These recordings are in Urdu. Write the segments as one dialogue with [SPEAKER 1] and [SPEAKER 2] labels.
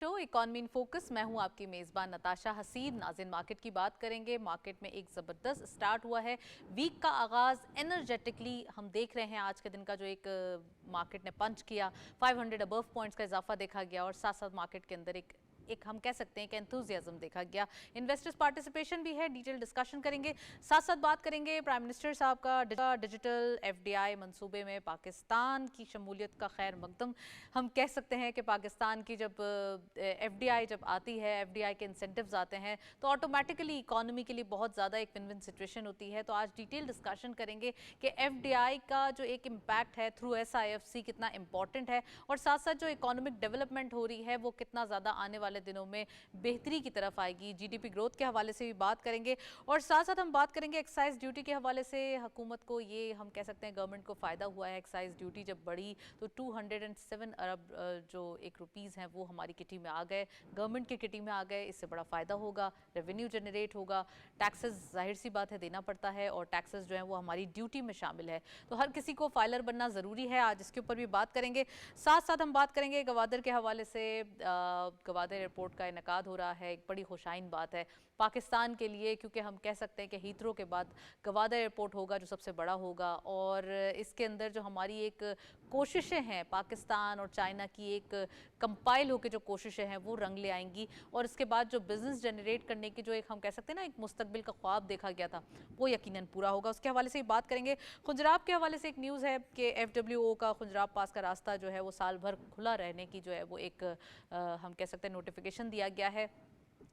[SPEAKER 1] شو اکانومی ان فوکس، میں ہوں آپ کی میزبان نتاشا حسین۔ ناظرین، مارکیٹ کی بات کریں گے۔ مارکیٹ میں ایک زبردست سٹارٹ ہوا ہے، ویک کا آغاز انرجیٹکلی ہم دیکھ رہے ہیں۔ آج کے دن کا جو ایک مارکیٹ نے پنچ کیا، 500 ابو پوائنٹس کا اضافہ دیکھا گیا، اور ساتھ ساتھ مارکیٹ کے اندر ایک ہم کہہ سکتے ہیں کہ انتھوزیازم دیکھا گیا۔ انویسٹرز پارٹیسپیشن بھی ہے، ڈیٹیل ڈسکشن کریں گے، ساتھ ساتھ بات کریں گے پرائم منسٹر صاحب کا ڈیجیٹل ایف ڈی آئی منصوبے میں پاکستان کی شمولیت کا خیر مقدم۔ ہم کہہ سکتے ہیں کہ پاکستان کی جب ایف ڈی آئی جب آتی ہے، ایف ڈی آئی کے انسینٹیوز آتے ہیں تو آٹومیٹکلی اکانومی کے لیے بہت زیادہ ایک ون ون سچویشن ہوتی ہے۔ تو آج ڈیٹیل ڈسکشن کریں گے کہ ایف ڈی آئی کا جو ایک امپیکٹ ہے through S I F C کتنا امپورٹنٹ ہے، اور ساتھ ساتھ جو اکانومک ڈیولپمنٹ ہو رہی ہے وہ کتنا زیادہ آنے والے دنوں میں بہتری کی طرف آئے گی۔ جی ڈی پی گروتھ کے حوالے سے بھی بات کریں گے، اور ساتھ ساتھ ہم بات کریں گے ایکسائز ڈیوٹی کے حوالے سے۔ حکومت کو یہ ہم کہہ سکتے ہیں گورنمنٹ کو فائدہ ہوا ہے، ایکسائز ڈیوٹی جب بڑھی تو 207 ارب جو ایک روپیز ہیں وہ ہماری کٹی میں آ گئے، گورنمنٹ کی کٹی میں آ گئے۔ اس سے بڑا فائدہ ہوگا، ریونیو جنریٹ ہوگا، ٹیکسز ظاہر سی بات ہے دینا پڑتا ہے، اور ٹیکسز جو ہیں وہ ہماری ڈیوٹی میں شامل ہے، تو ہر کسی کو فائلر بننا ضروری ہے۔ آج اس کے اوپر بھی بات کریں گے، ساتھ ساتھ ہم بات کریں گے گوادر کے حوالے سے۔ گوادر ایئرپورٹ کا انعقاد ہو رہا ہے، ایک بڑی خوشائن بات ہے پاکستان کے لیے، کیونکہ ہم کہہ سکتے ہیں کہ ہیتھرو کے بعد گوادر ایئرپورٹ ہوگا جو سب سے بڑا ہوگا، اور اس کے اندر جو ہماری ایک کوششیں ہیں پاکستان اور چائنا کی ایک کمپائل ہو کے جو کوششیں ہیں وہ رنگ لے آئیں گی، اور اس کے بعد جو بزنس جنریٹ کرنے کی جو ایک ہم کہہ سکتے ہیں نا ایک مستقبل کا خواب دیکھا گیا تھا وہ یقیناً پورا ہوگا۔ اس کے حوالے سے بات کریں گے۔ خنجراب کے حوالے سے ایک نیوز ہے کہ ایف ڈبلیو او کا خنجراب پاس کا راستہ جو ہے وہ سال بھر کھلا رہنے کی جو ہے وہ ایک ہم کہہ سکتے ہیں نوٹیفیکیشن دیا گیا ہے۔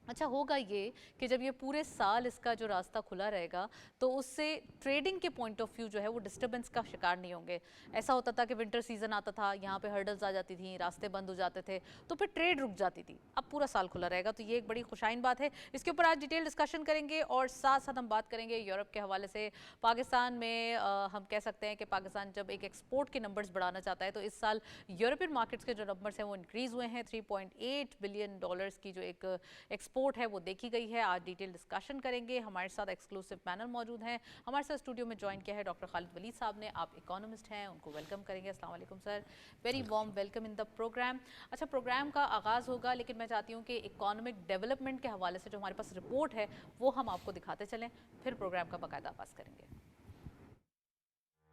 [SPEAKER 1] اچھا ہوگا یہ کہ جب یہ پورے سال اس کا جو راستہ کھلا رہے گا تو اس سے ٹریڈنگ کے پوائنٹ آف ویو جو ہے وہ ڈسٹربنس کا شکار نہیں ہوں گے۔ ایسا ہوتا تھا کہ ونٹر سیزن آتا تھا، یہاں پہ ہرڈلز آ جاتی تھیں، راستے بند ہو جاتے تھے، تو پھر ٹریڈ رک جاتی تھی۔ اب پورا سال کھلا رہے گا تو یہ ایک بڑی خوشائن بات ہے۔ اس کے اوپر آج ڈیٹیل ڈسکشن کریں گے، اور ساتھ ساتھ ہم بات کریں گے یورپ کے حوالے سے۔ پاکستان میں ہم کہہ سکتے ہیں کہ پاکستان جب ایک ایکسپورٹ کے نمبرز بڑھانا چاہتا ہے تو اس سال یورپین مارکیٹس کے جو نمبرز ہیں وہ انکریز ہوئے ہیں۔ 3.8 بلین ڈالرز کی جو ایک ایکسپورٹ ہے وہ دیکھی گئی ہے۔ آج ڈیٹیل ڈسکشن کریں گے، ہمارے ساتھ ایکسکلوسیو پینل موجود ہیں۔ ہمارے ساتھ اسٹوڈیو میں جوائن کیا ہے ڈاکٹر خالد ولید صاحب نے، آپ اکانومسٹ ہیں، ان کو ویلکم کریں گے۔ السلام علیکم sir, very warm welcome in the programme. اچھا، پروگرام کا آغاز ہوگا، لیکن میں چاہتی ہوں کہ اکانومک ڈیولپمنٹ کے حوالے سے جو ہمارے پاس رپورٹ ہے وہ ہم آپ کو دکھاتے چلیں، پھر پروگرام کا باقاعدہ آغاز کریں گے۔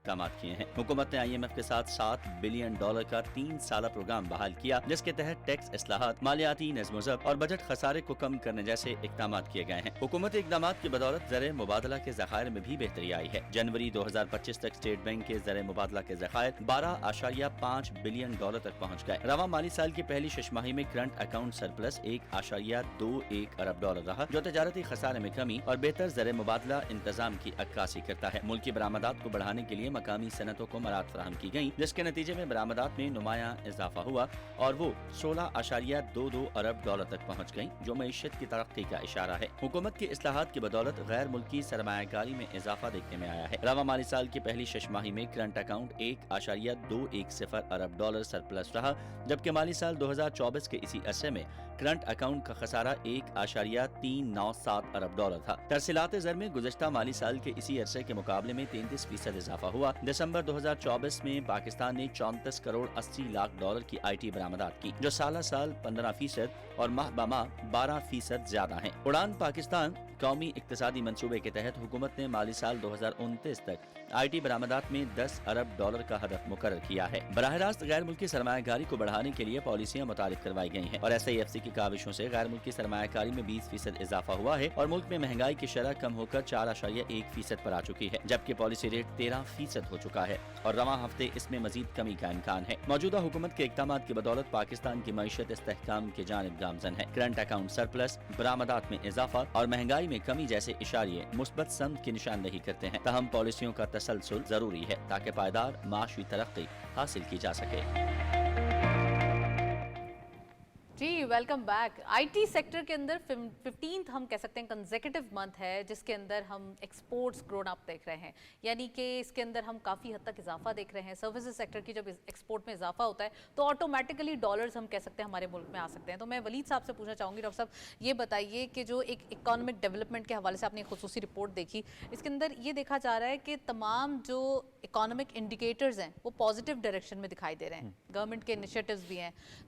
[SPEAKER 2] اقدامات کیے ہیں۔ حکومت نے آئی ایم ایف کے ساتھ $7 بلین کا 3 سالہ پروگرام بحال کیا، جس کے تحت ٹیکس اصلاحات، مالیاتی نظم و ضبط اور بجٹ خسارے کو کم کرنے جیسے اقدامات کیے گئے ہیں۔ حکومتی اقدامات کی بدولت زر مبادلہ کے ذخائر میں بھی بہتری آئی ہے۔ جنوری 2025 تک اسٹیٹ بینک کے زر مبادلہ کے ذخائر $12.5 بلین تک پہنچ گئے۔ رواں مالی سال کی پہلی شش ماہی میں کرنٹ اکاؤنٹ سرپلس $1.21 ارب رہا، جو تجارتی خسارے میں کمی اور بہتر زر مبادلہ انتظام کی عکاسی کرتا ہے۔ ملکی برآمدات کو بڑھانے کے لیے مقامی صنعتوں کو مراعات فراہم کی گئیں، جس کے نتیجے میں برآمدات میں نمایاں اضافہ ہوا اور وہ $16.22 ارب تک پہنچ گئیں، جو معیشت کی ترقی کا اشارہ ہے۔ حکومت کی اصلاحات کی بدولت غیر ملکی سرمایہ کاری میں اضافہ دیکھنے میں آیا ہے۔ رواں مالی سال کی پہلی شش ماہی میں کرنٹ اکاؤنٹ $1.210 ارب سرپلس رہا، جبکہ مالی سال 2024 کے اسی عرصے میں کرنٹ اکاؤنٹ کا خسارہ $1.397 ارب تھا۔ ترسیلات زر میں گزشتہ مالی سال کے اسی عرصے کے مقابلے میں 33% اضافہ ہوا۔ دسمبر 2024 میں پاکستان نے $34.80 کروڑ کی آئی ٹی برآمدات کی، جو سالہ سال 15% اور ماہ بہ ماہ 12% زیادہ ہیں۔ اڑان پاکستان قومی اقتصادی منصوبے کے تحت حکومت نے مالی سال 2029 تک آئی ٹی برآمدات میں $10 ارب کا ہدف مقرر کیا ہے۔ براہ راست غیر ملکی سرمایہ کاری کو بڑھانے کے لیے پالیسیاں متعارف کروائی گئی ہیں، اور ایس آئی ایف سی کی کاوشوں سے غیر ملکی سرمایہ کاری میں 20% اضافہ ہوا ہے، اور ملک میں مہنگائی کی شرح کم ہو کر 4.1% پر آ چکی ہے، جبکہ پالیسی ریٹ 13% ہو چکا ہے، اور رواں ہفتے اس میں مزید کمی کا امکان ہے۔ موجودہ حکومت کے اقدامات کی بدولت پاکستان کی معیشت استحکام کی جانب گامزن ہے۔ کرنٹ اکاؤنٹ سرپلس، برآمدات میں اضافہ اور مہنگائی میں کمی جیسے اشاریے مثبت سمت کی نشاندہی کرتے ہیں، تاہم پالیسیوں کا تسلسل ضروری ہے تاکہ پائیدار معاشی ترقی حاصل کی جا سکے۔
[SPEAKER 1] جی welcome back. I T sector کے اندر 15th ہم کہہ سکتے ہیں کنزیکٹیو منتھ ہے جس کے اندر ہم ایکسپورٹس گرون اپ دیکھ رہے ہیں، یعنی کہ اس کے اندر ہم کافی حد تک اضافہ دیکھ رہے ہیں۔ سروسز سیکٹر کی جب ایکسپورٹ میں اضافہ ہوتا ہے تو آٹومیٹکلی ڈالرز ہم کہہ سکتے ہیں ہمارے ملک میں آ سکتے ہیں۔ تو میں ولید صاحب سے پوچھنا چاہوں گی، ڈاکٹر صاحب یہ بتائیے کہ جو ایک اکانومک ڈیولپمنٹ کے حوالے سے آپ نے ایک خصوصی رپورٹ دیکھی، اس کے اندر یہ دیکھا جا رہا ہے کہ تمام جو اکانومک انڈیکیٹرز ہیں وہ پازیٹیو ڈائریکشن میں دکھائی دے رہے ہیں، گورنمنٹ کے انیشیٹوز بھی ہیں،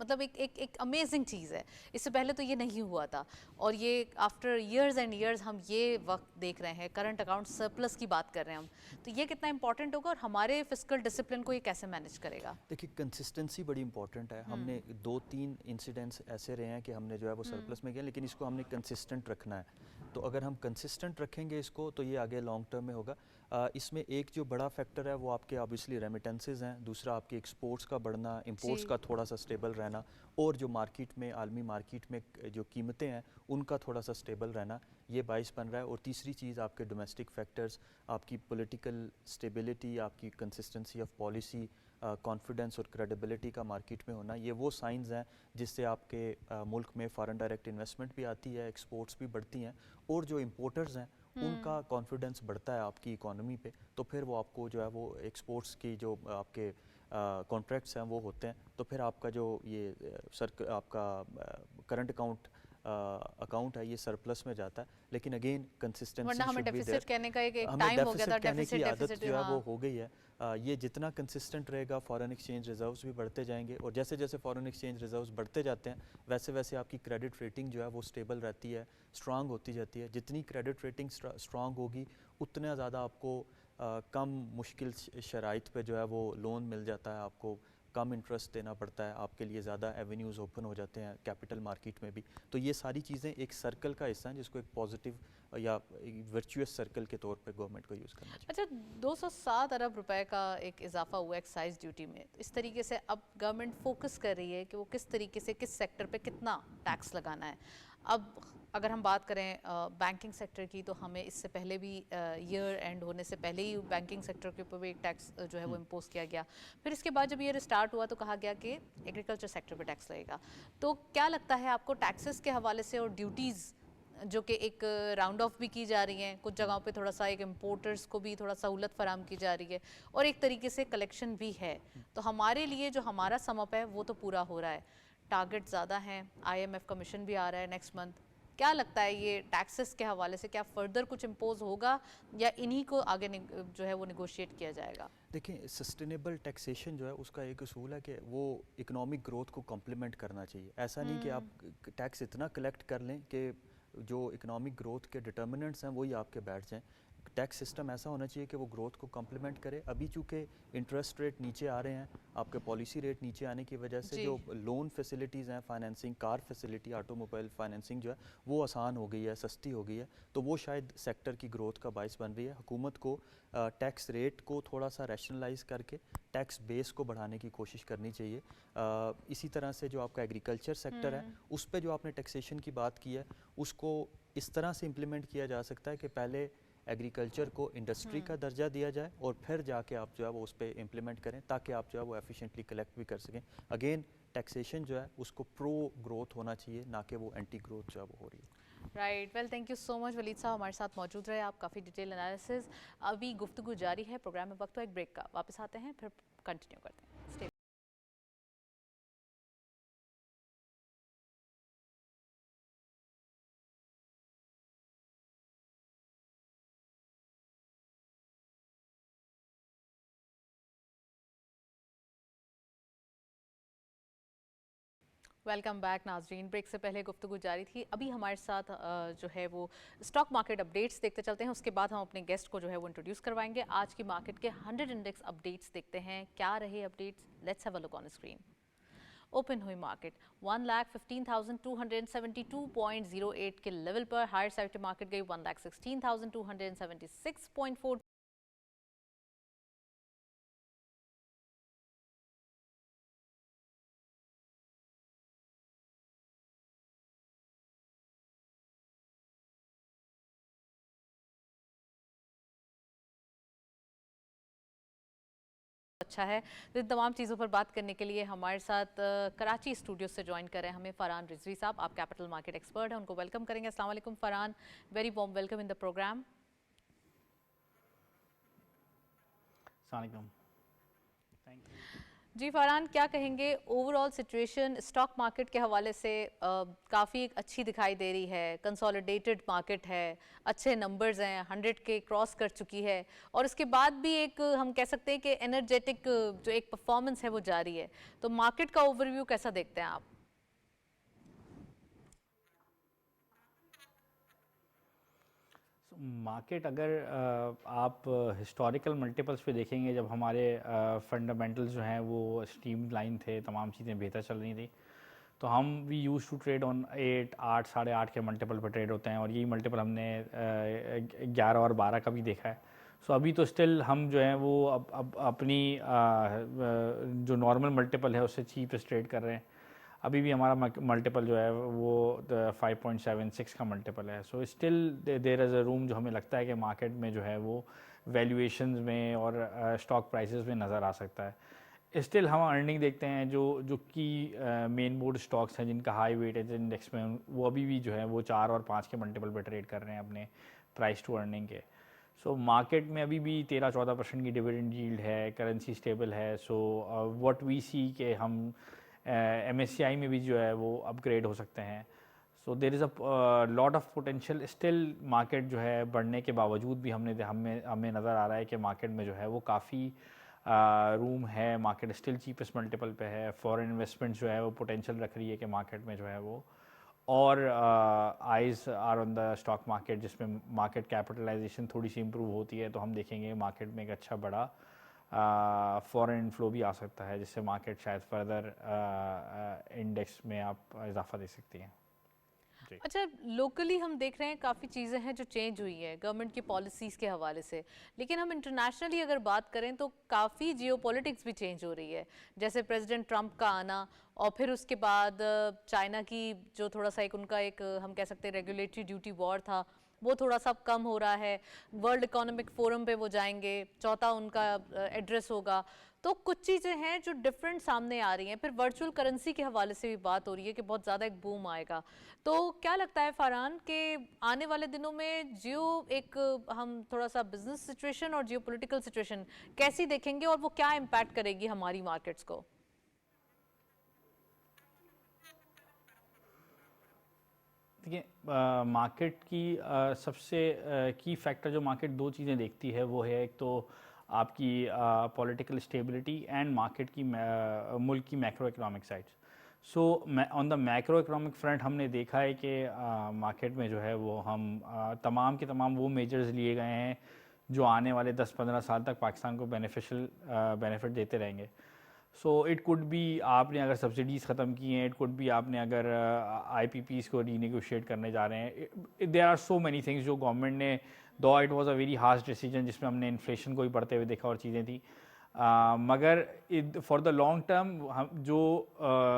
[SPEAKER 1] مطلب ایک امیزنگ چیز ہے. اس سے پہلے تو یہ نہیں ہوا تھا, اور یہ آفٹر ایئرز اینڈ ایئرز ہم یہ وقت دیکھ رہے ہیں, کرنٹ اکاؤنٹ سرپلس کی بات کر رہے ہیں ہم. تو یہ کتنا امپورٹنٹ ہوگا, اور ہمارے فسکل ڈسپلن کو یہ کیسے مینیج کرے گا؟
[SPEAKER 3] دیکھیے کنسسٹنسی بڑی امپورٹنٹ ہے. ہم نے 2-3 انسیڈنٹس ایسے رہے ہیں کہ ہم نے جو ہے وہ سرپلس میں گیا, لیکن اس کو ہم نے کنسسٹنٹ رکھنا ہے. تو اگر ہم کنسسٹنٹ رکھیں گے اس کو تو یہ آگے لانگ ٹرم میں ہوگا. اس میں ایک جو بڑا فیکٹر ہے وہ آپ کے آبویسلی ریمیٹنسز ہیں, دوسرا آپ کے ایکسپورٹس کا بڑھنا, امپورٹس کا تھوڑا سا اسٹیبل رہنا, اور جو مارکیٹ میں عالمی مارکیٹ میں جو قیمتیں ہیں ان کا تھوڑا سا اسٹیبل رہنا, یہ باعث بن رہا ہے. اور تیسری چیز آپ کے ڈومیسٹک فیکٹرز, آپ کی پولیٹیکل اسٹیبلٹی, آپ کی کنسسٹنسی آف پالیسی, کانفیڈنس اور کریڈیبلٹی کا مارکیٹ میں ہونا, یہ وہ سائنز ہیں جس سے آپ کے ملک میں فارن ڈائریکٹ انویسٹمنٹ بھی آتی ہے, ایکسپورٹس بھی بڑھتی ہیں, اور جو امپورٹرز ہیں ان کا کانفیڈنس بڑھتا ہے آپ کی اکانومی پہ, تو پھر وہ آپ کو جو ہے وہ ایکسپورٹس کی جو آپ کے کانٹریکٹس ہیں وہ ہوتے ہیں, تو پھر آپ کا جو یہ آپ کا کرنٹ اکاؤنٹ ہے یہ سرپلس میں جاتا ہے. لیکن اگین کنسسٹنسی
[SPEAKER 1] ہمیں
[SPEAKER 3] شوڈ بی
[SPEAKER 1] ڈیفیسٹ کہنے کا ایک
[SPEAKER 3] ہمیں
[SPEAKER 1] ٹائم ہو گیا تھا,
[SPEAKER 3] ڈیفیسٹ کہنے کی عادت جو ہے
[SPEAKER 1] ہاں.
[SPEAKER 3] وہ ہو گئی ہے. یہ جتنا کنسسٹنٹ رہے گا فارن ایکسچینج ریزروز بھی بڑھتے جائیں گے, اور جیسے جیسے فارن ایکسچینج ریزروز بڑھتے جاتے ہیں ویسے ویسے آپ کی کریڈٹ ریٹنگ جو ہے وہ اسٹیبل رہتی ہے, اسٹرانگ ہوتی جاتی ہے. جتنی کریڈٹ ریٹنگ اسٹرانگ ہوگی اتنا زیادہ آپ کو کم مشکل شرائط پہ جو ہے وہ لون مل جاتا ہے, آپ کو کم انٹرسٹ دینا پڑتا ہے, آپ کے لیے زیادہ ایونیوز اوپن ہو جاتے ہیں کیپٹل مارکیٹ میں بھی. تو یہ ساری چیزیں ایک سرکل کا حصہ ہیں جس کو ایک پازیٹیو یا ورچوئس سرکل کے طور پہ گورنمنٹ کو یوز کرنا چاہیے.
[SPEAKER 1] اچھا, 207 ارب روپے کا ایک اضافہ ہوا ایکسائز ڈیوٹی میں, اس طریقے سے اب گورنمنٹ فوکس کر رہی ہے کہ وہ کس طریقے سے کس سیکٹر پہ کتنا ٹیکس لگانا ہے. اب اگر ہم بات کریں بینکنگ سیکٹر کی, تو ہمیں اس سے پہلے بھی ایئر اینڈ ہونے سے پہلے ہی بینکنگ سیکٹر کے اوپر بھی ایک ٹیکس جو ہے وہ امپوز کیا گیا. پھر اس کے بعد جب ایئر اسٹارٹ ہوا تو کہا گیا کہ ایگریکلچر سیکٹر پہ ٹیکس لگے گا. تو کیا لگتا ہے آپ کو ٹیکسز کے حوالے سے اور ڈیوٹیز جو کہ ایک راؤنڈ آف بھی کی جا رہی ہیں, کچھ جگہوں پہ تھوڑا سا ایک امپورٹرز کو بھی تھوڑا سہولت فراہم کی جا رہی ہے, اور ایک طریقے سے کلیکشن بھی ہے, تو ہمارے لیے جو ہمارا سم اپ ہے وہ تو پورا ہو رہا ہے, ٹارگٹ زیادہ ہیں, آئی ایم ایف کا مشن بھی آ رہا ہے نیکسٹ منتھ. کیا لگتا ہے یہ ٹیکسز کے حوالے سے کیا فردر کچھ امپوز ہوگا, یا انہی کو آگے جو ہے وہ نیگوشیٹ کیا جائے گا؟
[SPEAKER 3] دیکھیں سسٹینیبل ٹیکسیشن جو ہے اس کا ایک اصول ہے کہ وہ اکنامک گروتھ کو کمپلیمنٹ کرنا چاہیے. ایسا نہیں کہ آپ ٹیکس اتنا کلیکٹ کر لیں کہ جو اکنامک گروتھ کے ڈٹرمننٹس ہیں وہی آپ کے بیٹھ جائیں. ٹیکس سسٹم ایسا ہونا چاہیے کہ وہ گروتھ کو کمپلیمنٹ کرے. ابھی چونکہ انٹرسٹ ریٹ نیچے آ رہے ہیں, آپ کے پالیسی ریٹ نیچے آنے کی وجہ سے جو لون فیسلٹیز ہیں, فائنینسنگ, کار فیسلٹی, آٹو موبائل فائنینسنگ جو ہے وہ آسان ہو گئی ہے, سستی ہو گئی ہے, تو وہ شاید سیکٹر کی گروتھ کا باعث بن رہی ہے. حکومت کو ٹیکس ریٹ کو تھوڑا سا ریشنلائز کر کے ٹیکس بیس کو بڑھانے کی کوشش کرنی چاہیے. اسی طرح سے جو آپ کا ایگریکلچر سیکٹر ہے اس پہ جو آپ نے ٹیکسیشن کی بات کی ہے اس کو اس طرح سے امپلیمنٹ کیا جا سکتا ہے کہ پہلے ایگریکلچر کو انڈسٹری کا درجہ دیا جائے اور پھر جا کے آپ جو ہے وہ اس پہ امپلیمنٹ کریں تاکہ آپ جو ہے وہ ایفیشینٹلی کلیکٹ بھی کر سکیں. اگین ٹیکسیشن جو ہے اس کو پرو گروتھ ہونا چاہیے, نہ کہ وہ اینٹی گروتھ جو ہے وہ ہو رہی ہے.
[SPEAKER 1] Right, well thank you so much Walid صاحب, ہمارے ساتھ موجود رہے آپ, کافی ڈیٹیل انالیسز. ابھی گفتگو جاری ہے, پروگرام میں وقت ہو ایک بریک کا, واپس آتے ہیں پھر کنٹینیو کرتے ہیں. ویلکم بیک ناظرین. بریک سے پہلے گفتگو جاری تھی. ابھی ہمارے ساتھ جو ہے وہ اسٹاک مارکیٹ اپڈیٹس دیکھتے چلتے ہیں, اس کے بعد ہم اپنے گیسٹ کو جو ہے وہ انٹروڈیوس کروائیں گے. آج کی مارکیٹ کے 100 انڈیکس اپڈیٹس دیکھتے ہیں, کیا رہے updates. Let's have a look on screen. Open ہوئی مارکیٹ 1,15,272.08 کے لیول پر, ہائر سائڈ مارکیٹ گئی 1,16,276.4. اچھا ہے. ان تمام چیزوں پر بات کرنے کے لیے ہمارے ساتھ کراچی اسٹوڈیو سے جوائن کر رہے ہیں ہمیں فرحان رضوی صاحب. آپ کیپٹل مارکیٹ ایکسپرٹ ہیں, ان کو ویلکم کریں گے. السلام علیکم Farhan, very warm welcome in the program.
[SPEAKER 4] السلام علیکم.
[SPEAKER 1] جی فارحان، کیا کہیں گے overall situation stock market کے حوالے سے کافی اچھی دکھائی دے رہی ہے، کنسولیڈیٹڈ مارکیٹ ہے، اچھے نمبرز ہیں، 100 کے کراس کر چکی ہے، اور اس کے بعد بھی ایک ہم کہہ سکتے ہیں کہ انرجیٹک جو ایک پرفارمنس ہے وہ جاری ہے، تو مارکیٹ کا اوور ویو کیسا دیکھتے ہیں آپ؟
[SPEAKER 4] مارکیٹ اگر آپ ہسٹوریکل ملٹیپلز پہ دیکھیں گے، جب ہمارے فنڈامنٹلز جو ہیں وہ اسٹریم لائن تھے، تمام چیزیں بہتر چل رہی تھیں، تو ہم وی یوز ٹو ٹریڈ آن 8 ساڑھے 8 کے ملٹیپل پہ ٹریڈ ہوتے ہیں، اور یہی ملٹیپل ہم نے 11 اور 12 کا بھی دیکھا ہے. سو ابھی تو اسٹل ہم جو ہیں وہ اب اپنی جو نارمل ملٹیپل ہے اس سے چیپسٹ ٹریڈ کر رہے ہیں. ابھی بھی ہمارا ملٹیپل جو ہے وہ 5.76 کا ملٹیپل ہے. سو اسٹل دیر از اے روم جو ہمیں لگتا ہے کہ مارکیٹ میں جو ہے وہ ویلیویشنز میں اور اسٹاک پرائسز میں نظر آ سکتا ہے. اسٹل ہم ارننگ دیکھتے ہیں جو کی مین بورڈ اسٹاکس ہیں جن کا ہائی ویٹیج انڈیکس میں، وہ ابھی بھی جو ہے وہ 4 اور 5 کے ملٹیپل پہ ٹریڈ کر رہے ہیں اپنے پرائس ٹو ارننگ کے. سو مارکیٹ میں ابھی بھی 13-14% کی ڈیویڈنڈ ییلڈ ہے، کرنسی اسٹیبل ہے. سو واٹ وی سی کہ ہم MSCI میں بھی جو ہے وہ اپ گریڈ ہو سکتے ہیں. So there is a lot of potential. Still market جو ہے بڑھنے کے باوجود بھی ہمیں نظر آ رہا ہے کہ مارکیٹ میں جو ہے وہ کافی روم ہے. مارکیٹ اسٹل چیپسٹ ملٹیپل پہ ہے. فورن انویسٹمنٹ جو ہے وہ پوٹینشیل رکھ رہی ہے کہ مارکیٹ میں جو ہے وہ، اور eyes are on the stock market, جس میں مارکیٹ کیپٹلائزیشن تھوڑی سی امپروو ہوتی ہے تو ہم دیکھیں گے مارکیٹ میں ایک اچھا بڑا فورن انفلو بھی آ سکتا ہے، جس سے مارکیٹ شاید فردر انڈیکس میں آپ اضافہ دے سکتی ہیں.
[SPEAKER 1] اچھا، لوکلی ہم دیکھ رہے ہیں کافی چیزیں ہیں جو چینج ہوئی ہے گورنمنٹ کی پالیسیز کے حوالے سے، لیکن ہم انٹرنیشنلی اگر بات کریں تو کافی جیو پولیٹکس بھی چینج ہو رہی ہے، جیسے پریزیڈنٹ ٹرمپ کا آنا، اور پھر اس کے بعد چائنا کی جو تھوڑا سا ایک ان کا ایک ہم کہہ سکتے ہیں ریگولیٹری ڈیوٹی وار تھا، وہ تھوڑا سا کم ہو رہا ہے. ورلڈ اکانومک فورم پہ وہ جائیں گے، چوتھا ان کا ایڈریس ہوگا. تو کچھ چیزیں ہیں جو ڈفرینٹ سامنے آ رہی ہیں. پھر ورچوئل کرنسی کے حوالے سے بھی بات ہو رہی ہے کہ بہت زیادہ ایک بوم آئے گا. تو کیا لگتا ہے فارحان کہ آنے والے دنوں میں ایک ہم تھوڑا سا بزنس سچویشن اور جیو پولیٹیکل سچویشن کیسی دیکھیں گے، اور وہ کیا امپیکٹ کرے گی ہماری مارکیٹس کو؟
[SPEAKER 4] دیکھیں، مارکیٹ کی سب سے کی فیکٹر جو مارکیٹ دو چیزیں دیکھتی ہے وہ ہے، ایک تو آپ کی پولیٹیکل اسٹیبلٹی اینڈ مارکیٹ کی ملک کی macro economic sides. So on the macro economic front ہم نے دیکھا ہے کہ مارکیٹ میں جو ہے وہ ہم تمام کے تمام وہ میجرز لیے گئے ہیں جو آنے والے 10-15 سال تک پاکستان کو بینیفٹ دیتے رہیں گے. سو اٹ کوڈ بی آپ نے اگر سبسڈیز ختم کی ہیں، اٹ کوڈ بی آپ نے اگر IPPs کو رینیگوشیٹ کرنے جا رہے ہیں. There are so many things جو گورنمنٹ نے، دو it was a very harsh decision جس میں ہم نے انفلیشن کو بھی بڑھتے ہوئے دیکھا اور چیزیں تھیں، مگر فار دا لانگ ٹرم جو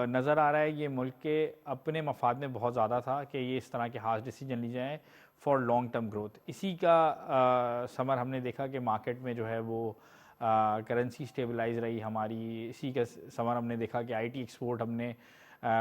[SPEAKER 4] نظر آ رہا ہے یہ ملک کے اپنے مفاد میں بہت زیادہ تھا کہ یہ اس طرح کے ہارش ڈیسیجن لی جائیں فار لانگ ٹرم گروتھ. اسی کا ثمر ہم نے دیکھا کہ مارکیٹ میں جو ہے وہ کرنسی اسٹیبلائز رہی ہماری. اسی کا ثمر ہم نے دیکھا کہ IT ایکسپورٹ ہم نے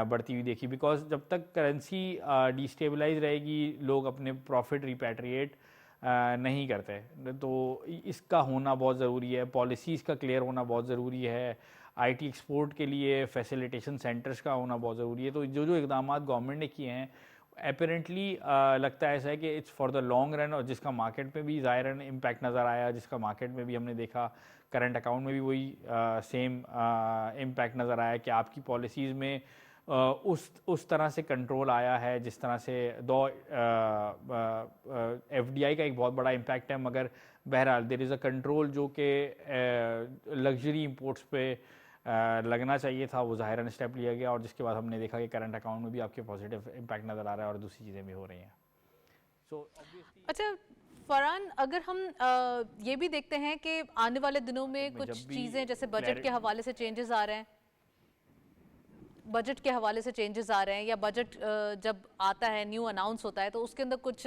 [SPEAKER 4] بڑھتی ہوئی دیکھی، بیکاز جب تک کرنسی ڈی اسٹیبلائز رہے گی لوگ اپنے پروفٹ ریپیٹریٹ نہیں کرتے. تو اس کا ہونا بہت ضروری ہے، پالیسیز کا کلیئر ہونا بہت ضروری ہے، IT ایکسپورٹ کے لیے فیسیلیٹیشن سینٹرز کا ہونا بہت ضروری ہے. تو جو اقدامات گورنمنٹ نے کیے ہیں اپیرنٹلی لگتا ہے ایسا ہے کہ it's for the long run, اور جس کا مارکیٹ میں بھی ظاہراً امپیکٹ نظر آیا، جس کا مارکیٹ میں بھی ہم نے دیکھا کرنٹ اکاؤنٹ میں بھی وہی سیم امپیکٹ نظر آیا کہ آپ کی پالیسیز میں اس طرح سے کنٹرول آیا ہے جس طرح سے دو FDI کا ایک بہت بڑا امپیکٹ ہے، مگر بہرحال دیر از اے کنٹرول جو کہ لگژری امپورٹس پہ لگنا چاہیے تھا، وہ ظاہراً اسٹیپ لیا گیا، اور جس کے بعد ہم نے دیکھا کہ کرنٹ اکاؤنٹ میں بھی آپ کے پازیٹیو امپیکٹ نظر آ رہا ہے اور دوسری چیزیں بھی ہو رہی ہیں.
[SPEAKER 1] اچھا فرحان، اگر ہم یہ بھی دیکھتے ہیں کہ آنے والے دنوں میں کچھ چیزیں جیسے بجٹ کے حوالے سے چینجز آ رہے ہیں، بجٹ کے حوالے سے چینجز آ رہے ہیں، یا بجٹ جب آتا ہے نیو اناؤنس ہوتا ہے تو اس کے اندر کچھ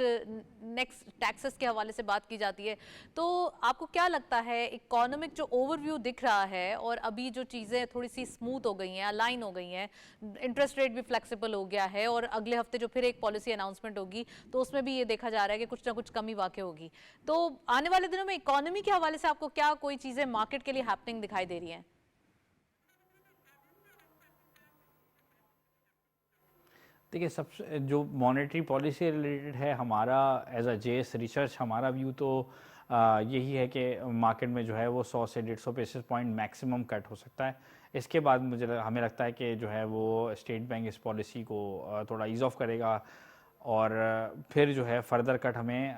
[SPEAKER 1] نیکسٹ ٹیکسز کے حوالے سے بات کی جاتی ہے، تو آپ کو کیا لگتا ہے اکانومک جو اوور ویو دکھ رہا ہے اور ابھی جو چیزیں تھوڑی سی اسموتھ ہو گئی ہیں، الائن ہو گئی ہیں، انٹرسٹ ریٹ بھی فلیکسیبل ہو گیا ہے، اور اگلے ہفتے جو پھر ایک پالیسی اناؤنسمنٹ ہوگی تو اس میں بھی یہ دیکھا جا رہا ہے کہ کچھ نہ کچھ کمی واقع ہوگی، تو آنے والے دنوں میں اکانومی کے حوالے سے آپ کو کیا کوئی چیزیں مارکیٹ کے لیے ہیپننگ دکھائی دے رہی ہیں؟
[SPEAKER 4] دیکھیے سب سے جو مانیٹری پالیسی ریلیٹڈ ہے ہمارا as a J S research ہمارا ویو تو یہی ہے کہ مارکیٹ میں جو ہے وہ 100 سے 150 بیسس پوائنٹ میکسیمم کٹ ہو سکتا ہے. اس کے بعد ہمیں لگتا ہے کہ جو ہے وہ اسٹیٹ بینک اس پالیسی کو تھوڑا ایز آف کرے گا اور پھر جو ہے فردر کٹ ہمیں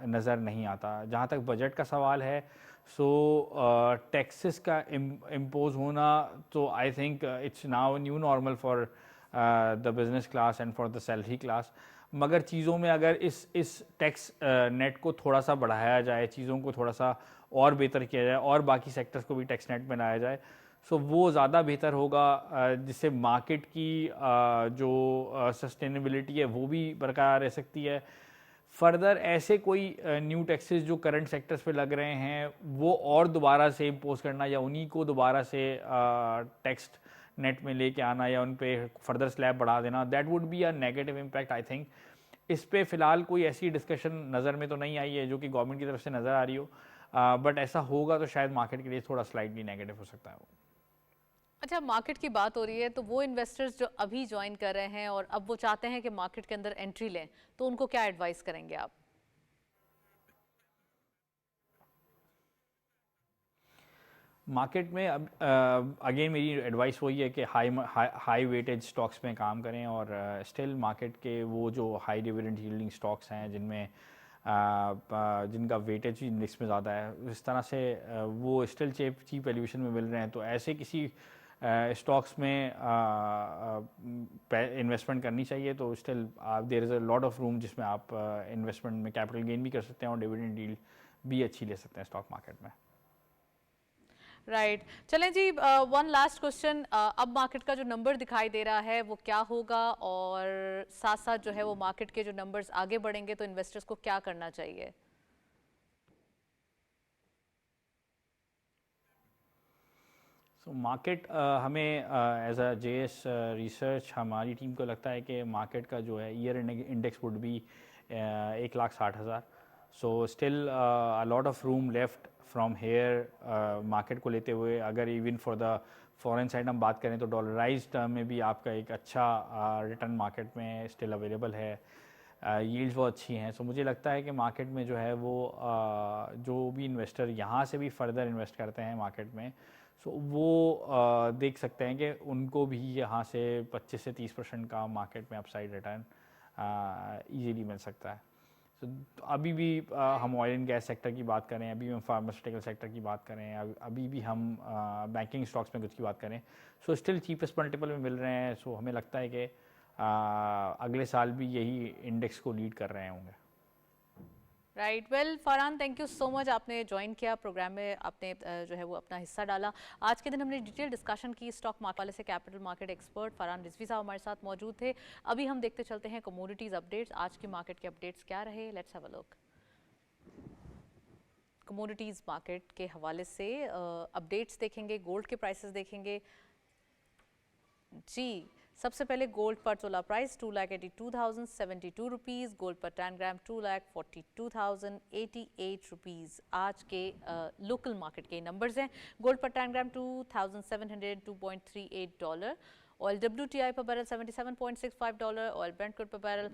[SPEAKER 4] نظر نہیں آتا. جہاں تک بجٹ کا سوال ہے سو ٹیکسز کا امپوز ہونا تو I think it's now new normal for the business class and for the salary class. مگر چیزوں میں اگر اس ٹیکس نیٹ کو تھوڑا سا بڑھایا جائے, چیزوں کو تھوڑا سا اور بہتر کیا جائے اور باقی سیکٹرز کو بھی ٹیکس نیٹ میں لایا جائے سو وہ زیادہ بہتر ہوگا, جس سے مارکیٹ کی جو سسٹینیبلٹی ہے وہ بھی برقرار رہ سکتی ہے. فردر ایسے کوئی نیو ٹیکسز جو کرنٹ سیکٹرز پہ لگ رہے ہیں وہ اور دوبارہ سے امپوز کرنا یا انہی کو دوبارہ سے ٹیکس نیٹ میں لے کے آنا یا ان پہ فردر سلیب بڑھا دینا, that would be a negative impact I think. اس پہ فی الحال کوئی ایسی ڈسکشن نظر میں تو نہیں آئی ہے جو کہ گورنمنٹ کی طرف سے نظر آ رہی ہو, بٹ ایسا ہوگا تو شاید مارکیٹ کے لیے تھوڑا سلائٹلی نیگیٹو ہو سکتا ہے وہ.
[SPEAKER 1] اچھا, مارکیٹ کی بات ہو رہی ہے تو وہ انویسٹرز جو ابھی جوائن کر رہے ہیں اور اب وہ چاہتے ہیں کہ مارکیٹ کے اندر انٹری لیں تو ان کو کیا ایڈوائز کریں گے آپ؟
[SPEAKER 4] مارکیٹ میں اب اگین میری ایڈوائس وہی ہے کہ ہائی ویٹیج سٹاکس میں کام کریں اور اسٹل مارکیٹ کے وہ جو ہائی ڈیویڈنڈ ییلڈنگ سٹاکس ہیں جن کا ویٹیج انڈیکس میں زیادہ ہے اس طرح سے وہ اسٹل چیپ ویلیویشن میں مل رہے ہیں, تو ایسے کسی اسٹاکس میں انویسٹمنٹ کرنی چاہیے. تو still there is a lot of روم جس میں آپ انویسٹمنٹ میں کیپٹل گین بھی کر سکتے ہیں اور ڈیویڈنڈ ییلڈ بھی اچھی لے سکتے ہیں اسٹاک مارکیٹ میں.
[SPEAKER 1] رائٹ, چلیں جی, ون لاسٹ کوشچن, اب مارکیٹ کا جو نمبر دکھائی دے رہا ہے وہ کیا ہوگا اور ساتھ ساتھ جو ہے وہ مارکیٹ کے جو نمبرز آگے بڑھیں گے تو انویسٹرز کو کیا کرنا چاہیے؟
[SPEAKER 4] سو مارکیٹ ہمیں as a J S research ہماری ٹیم کو لگتا ہے کہ مارکیٹ کا جو ہے ایئر انڈیکس وڈ بھی 1,60,000. So still lot of room left from here market کو لیتے ہوئے. اگر even for the foreign side ہم بات کریں تو ڈالرائز ٹرم میں بھی آپ کا ایک اچھا ریٹرن مارکیٹ میں اسٹل اویلیبل ہے, ییلڈز بہت اچھی ہیں. سو مجھے لگتا ہے کہ مارکیٹ میں جو ہے وہ جو بھی انویسٹر یہاں سے بھی فردر انویسٹ کرتے ہیں مارکیٹ میں سو وہ دیکھ سکتے ہیں کہ ان کو بھی یہاں سے 25 سے 30% کا مارکیٹ میں اپ سائڈ ریٹرن ایزیلی مل سکتا ہے. سو ابھی بھی ہم آئل اینڈ گیس سیکٹر کی بات کریں, ابھی بھی ہم فارماسیوٹیکل سیکٹر کی بات کریں, ابھی بھی ہم بینکنگ اسٹاکس میں کچھ کی بات کریں, سو اسٹل چیپسٹ ملٹیپل میں مل رہے ہیں. سو ہمیں لگتا ہے کہ اگلے سال بھی یہی انڈیکس کو لیڈ کر رہے ہوں گے.
[SPEAKER 1] Right, well Farhan, thank you so much, آپ نے جوائن کیا پروگرام میں, آپ نے جو ہے وہ اپنا حصہ ڈالا. آج کے دن ہم نے ڈیٹیل ڈسکشن کی اسٹاک مارکیٹ والے سے. Capital market expert Farhan Rizvi صاحب ہمارے ساتھ موجود تھے. ابھی ہم دیکھتے چلتے ہیں کموڈیٹیز اپڈیٹس, آج کی مارکیٹ کے اپڈیٹس کیا رہے. Let's have a look. Commodities market کے حوالے سے اپڈیٹس دیکھیں گے, گولڈ کے پرائسز دیکھیں گے. جی, سب سے پہلے گولڈ پر تولہ پرائس 2,82,072 روپیز, گولڈ پر 10 گرام 2,42,088 روپیز. آج کے لوکل مارکیٹ کے نمبرز ہیں. گولڈ پر 10 گرام $2,702.38, آئل WTI پر بیرل $77.65, آئل برنٹ کروڈ پر بیرل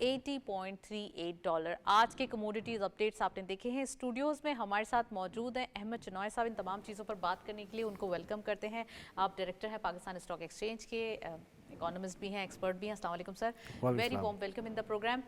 [SPEAKER 1] $80.38. آج کے کموڈیٹیز اپڈیٹس آپ نے دیکھے ہیں. اسٹوڈیوز میں ہمارے ساتھ موجود ہیں احمد چنوائے صاحب. ان تمام چیزوں پر بات کرنے کے لیے ان کو ویلکم کرتے ہیں. آپ ڈائریکٹر ہیں پاکستان اسٹاک ایکسچینج کے, اکانومسٹ بھی ہیں, ایکسپرٹ بھی ہیں. السلام علیکم sir, very warm welcome in the programme.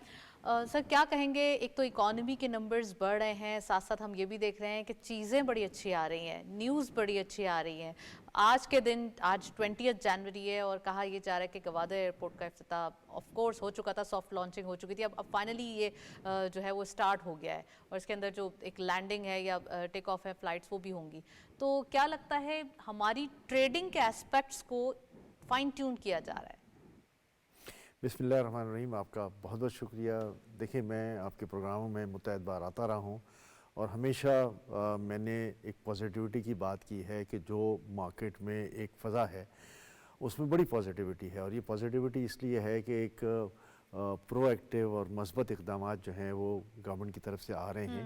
[SPEAKER 1] Sir کیا کہیں گے, ایک تو اکانومی کے نمبرز بڑھ رہے ہیں, ساتھ ساتھ ہم یہ بھی دیکھ رہے ہیں کہ چیزیں بڑی اچھی آ رہی ہیں, نیوز بڑی اچھی آ رہی ہیں. آج کے دن, آج 20 جنوری ہے اور کہا یہ جا رہا ہے کہ گوادر ایئرپورٹ کا افتتاح آف کورس ہو چکا تھا, سافٹ لانچنگ ہو چکی تھی, اب فائنلی یہ جو ہے وہ اسٹارٹ ہو گیا ہے اور اس کے اندر جو ایک لینڈنگ ہے یا ٹیک آف ہے فلائٹس وہ بھی ہوں گی. تو کیا لگتا ہے ہماری ٹریڈنگ کے اسپیکٹس کو فائن ٹیون کیا جا رہا ہے؟
[SPEAKER 5] بسم اللہ الرحمن الرحیم. آپ کا بہت بہت شکریہ. دیکھیں, میں آپ کے پروگراموں میں متعدد بار آتا رہا ہوں اور ہمیشہ میں نے ایک پازیٹیوٹی کی بات کی ہے کہ جو مارکیٹ میں ایک فضا ہے اس میں بڑی پازیٹیوٹی ہے, اور یہ پازیٹیوٹی اس لیے ہے کہ ایک پرو ایکٹیو اور مثبت اقدامات جو ہیں وہ گورنمنٹ کی طرف سے آ رہے ہیں.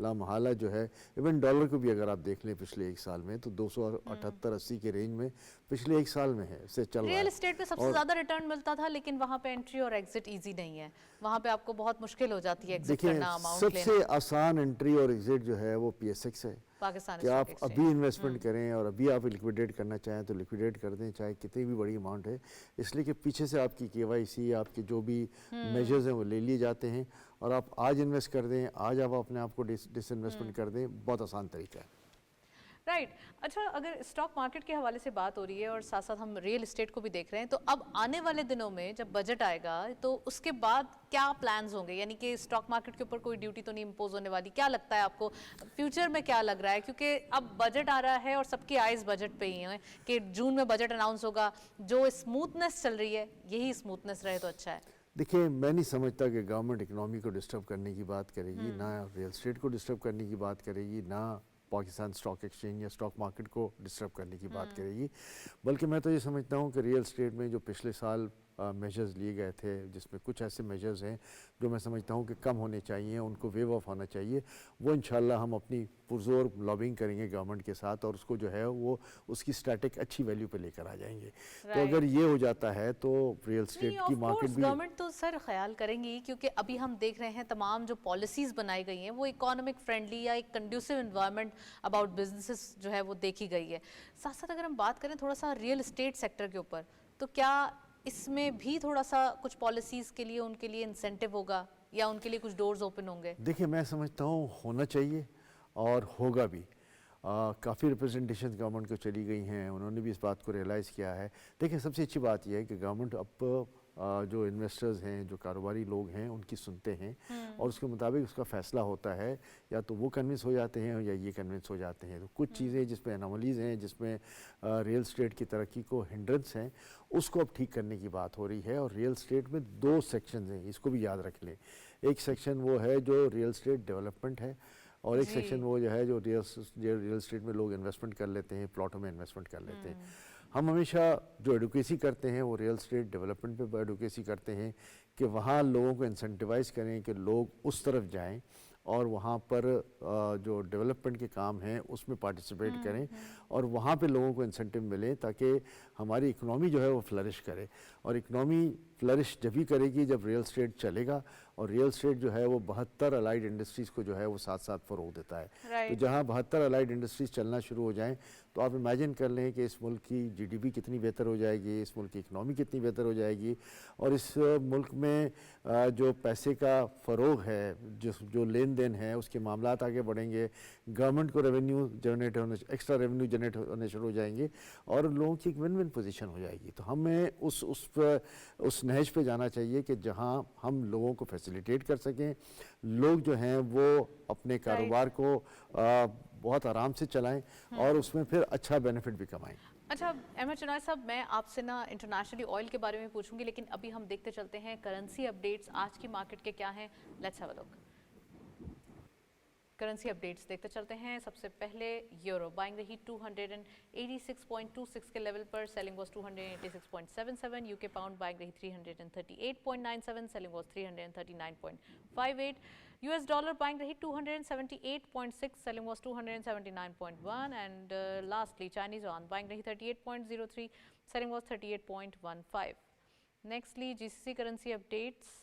[SPEAKER 5] لامحالہ جو ہے ایون ڈالر کو بھی اگر آپ دیکھ لیں پچھلے ایک سال میں تو 278-80 کے رینج میں پچھلے ایک سال میں ہے سے چل رہا ہے.
[SPEAKER 1] ریئل اسٹیٹ پہ سب سے زیادہ ریٹرن ملتا تھا لیکن وہاں پہ انٹری اور ایگزٹ ایزی نہیں ہے, وہاں پہ آپ کو بہت مشکل ہو جاتی ہے ایگزٹ کرنا, اماؤنٹ
[SPEAKER 5] سب
[SPEAKER 1] لینا.
[SPEAKER 5] سے آسان انٹری اور ایگزٹ جو ہے وہ PSX ہے
[SPEAKER 1] پاکستان
[SPEAKER 5] کہ آپ ابھی انویسٹمنٹ کریں اور ابھی آپ لیکویڈیٹ کرنا چاہیں تو لیکویڈیٹ کر دیں, چاہے کتنی بھی بڑی اماؤنٹ ہے, اس لیے کہ پیچھے سے آپ کی KYC آپ کے جو بھی میجرز ہیں وہ لے لیے جاتے ہیں اور آپ آج انویسٹ کر دیں, آج آپ اپنے آپ کو ڈس انویسٹمنٹ کر دیں, بہت آسان طریقہ ہے.
[SPEAKER 1] رائٹ. اچھا, اگر اسٹاک مارکیٹ کے حوالے سے بات ہو رہی ہے اور ساتھ ساتھ ہم ریئل اسٹیٹ کو بھی دیکھ رہے ہیں, تو اب آنے والے دنوں میں جب بجٹ آئے گا تو اس کے بعد کیا پلانز ہوں گے؟ یعنی کہ اسٹاک مارکیٹ کے اوپر کوئی ڈیوٹی تو نہیں امپوز ہونے والی, کیا لگتا ہے آپ کو فیوچر میں کیا لگ رہا ہے؟ کیونکہ اب بجٹ آ رہا ہے اور سب کی آئیز بجٹ پہ ہی ہیں کہ جون میں بجٹ اناؤنس ہوگا, جو اسموتھنس چل رہی ہے یہی اسموتھنس رہے تو اچھا ہے.
[SPEAKER 5] دیکھیں, میں نہیں سمجھتا کہ گورنمنٹ اکنامی کو ڈسٹرب کرنے کی بات کرے گی, نہ ریئل اسٹیٹ کو ڈسٹرب کرنے کی بات کرے گی, نہ پاکستان اسٹاک ایکسچینج یا اسٹاک مارکیٹ کو ڈسٹرب کرنے کی بات کرے گی, بلکہ میں تو یہ سمجھتا ہوں کہ ریئل اسٹیٹ میں جو پچھلے سال میجرز لیے گئے تھے, جس میں کچھ ایسے میجرز ہیں جو میں سمجھتا ہوں کہ کم ہونے چاہیے, ان کو ویو آف ہونا چاہیے, وہ انشاءاللہ ہم اپنی پرزور لابنگ کریں گے گورنمنٹ کے ساتھ اور اس کو جو ہے وہ اس کی اسٹیٹک اچھی ویلیو پہ لے کر آ جائیں گے. تو اگر یہ ہو جاتا ہے تو ریئل اسٹیٹ کی مارکیٹ بھی
[SPEAKER 1] گورنمنٹ تو سر خیال کریں گی, کیونکہ ابھی ہم دیکھ رہے ہیں تمام جو پالیسیز بنائی گئی ہیں وہ اکانومک فرینڈلی یا ایک کنڈیوسو انوائرمنٹ اباؤٹ بزنسز جو ہے وہ دیکھی گئی ہے. ساتھ ساتھ اگر ہم بات کریں تھوڑا سا ریئل اسٹیٹ سیکٹر کے اوپر, تو کیا اس میں بھی تھوڑا سا کچھ پالیسیز کے لیے ان کے لیے انسینٹیو ہوگا یا ان کے لیے کچھ ڈورز اوپن ہوں گے؟
[SPEAKER 5] دیکھیں, میں سمجھتا ہوں ہونا چاہیے اور ہوگا بھی. کافی ریپرزنٹیشن گورنمنٹ کو چلی گئی ہیں, انہوں نے بھی اس بات کو ریئلائز کیا ہے. دیکھیں, سب سے اچھی بات یہ ہے کہ گورنمنٹ اب جو انویسٹرز ہیں, جو کاروباری لوگ ہیں, ان کی سنتے ہیں اور اس کے مطابق اس کا فیصلہ ہوتا ہے, یا تو وہ کنونس ہو جاتے ہیں یا یہ کنونس ہو جاتے ہیں. تو کچھ چیزیں جس میں اناملیز ہیں, جس میں ریئل اسٹیٹ کی ترقی کو ہنڈرنس ہیں, اس کو اب ٹھیک کرنے کی بات ہو رہی ہے. اور ریئل اسٹیٹ میں 2 سیکشنز ہیں, اس کو بھی یاد رکھ لیں. ایک سیکشن وہ ہے جو ریئل اسٹیٹ ڈیولپمنٹ ہے, اور ایک سیکشن وہ جو ہے جو ریئل اسٹیٹ میں لوگ انویسٹمنٹ کر لیتے ہیں, پلاٹوں میں انویسٹمنٹ کر لیتے ہیں. ہم ہمیشہ جو ایڈوکیسی کرتے ہیں وہ ریئل اسٹیٹ ڈیولپمنٹ پہ ایڈوکیسی کرتے ہیں کہ وہاں لوگوں کو انسینٹیوائز کریں کہ لوگ اس طرف جائیں اور وہاں پر جو ڈیولپمنٹ کے کام ہیں اس میں پارٹیسپیٹ کریں اور وہاں پہ لوگوں کو انسینٹیو ملیں تاکہ ہماری اکنامی جو ہے وہ فلرش کرے. اور اکنامی فلرش جب ہی کرے گی جب ریئل اسٹیٹ چلے گا, اور ریئل اسٹیٹ جو ہے وہ 72 الائیڈ انڈسٹریز کو جو ہے وہ ساتھ ساتھ فروغ دیتا ہے. تو جہاں 72 الائیڈ انڈسٹریز چلنا شروع ہو جائیں تو آپ امیجن کر لیں کہ اس ملک کی GDP کتنی بہتر ہو جائے گی, اس ملک کی اکنامی کتنی بہتر ہو جائے گی, اور اس ملک میں جو پیسے کا فروغ ہے, جو لین دین ہے, اس کے معاملات آگے بڑھیں گے, گورنمنٹ کو ریونیو جنریٹ ہونے, ایکسٹرا ریونیو جنریٹ ہونے شروع ہو جائیں گے اور لوگوں کی ایک ون ون پوزیشن ہو جائے گی. تو ہمیں اس نہج پہ جانا چاہیے کہ جہاں ہم لوگوں کو فیسیلیٹیٹ کر سکیں, لوگ جو ہیں وہ اپنے کاروبار کو بہت آرام سے چلائیں اور اس میں پھر اچھا بینیفٹ بھی کمائیں.
[SPEAKER 1] اچھا احمد چنائے صاحب, میں آپ سے نا انٹرنیشنلی آئل کے بارے میں پوچھوں گی, لیکن ابھی ہم دیکھتے چلتے ہیں کرنسی اپڈیٹس آج کی مارکیٹ کے کیا ہیں. Let's have a look. Currency updates دیکھتے چلتے ہیں. سب سے پہلے یورو بائنگ رہی 286.26 کے لیول پر, selling was 286.77. U K pound buying رہی 338.97, selling was 339.58. U S dollar buying رہی 278.6, selling was 279.1. And lastly Chinese yuan buying رہی 38.03, selling was 38.15. Nextly G C C currency updates.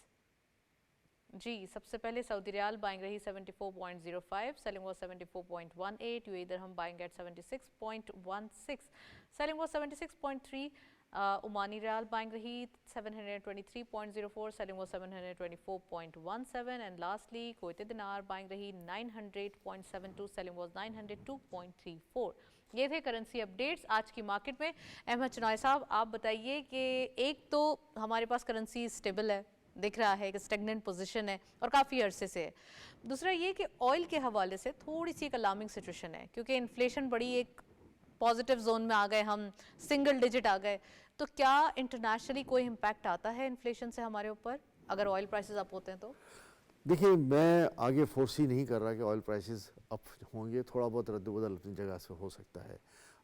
[SPEAKER 1] جی سب سے پہلے سعودی ریال بائنگ رہی 74.05, selling was 74.18. U A dirham buying at 76.16, selling was 76.3. Omani riyal buying رہی 723.04, selling was 724.17. And lastly Kuwaiti dinar buying رہی 900.72, سیلنگ واز 902.34. یہ تھے کرنسی اپڈیٹس آج کی مارکیٹ میں. احمد چنائے صاحب, آپ بتائیے کہ ایک تو ہمارے پاس کرنسی اسٹیبل ہے, دکھ رہا ہے کہ اسٹیگننٹ پوزیشن ہے اور کافی عرصے سے ہے. دوسرا یہ کہ آئل کے حوالے سے تھوڑی سی ایک الارمنگ سچویشن ہے, کیونکہ انفلیشن بڑی ایک پازیٹیو زون میں آ گئے, ہم سنگل ڈیجٹ آ گئے. تو کیا انٹرنیشنلی کوئی امپیکٹ آتا ہے انفلیشن سے ہمارے اوپر اگر آئل پرائسز اپ ہوتے ہیں تو؟
[SPEAKER 5] دیکھیں, میں آگے فورسی نہیں کر رہا کہ آئل پرائسز اپ ہوں گے, تھوڑا بہت رد و بدل اپنی جگہ سے ہو سکتا ہے.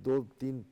[SPEAKER 5] 2-3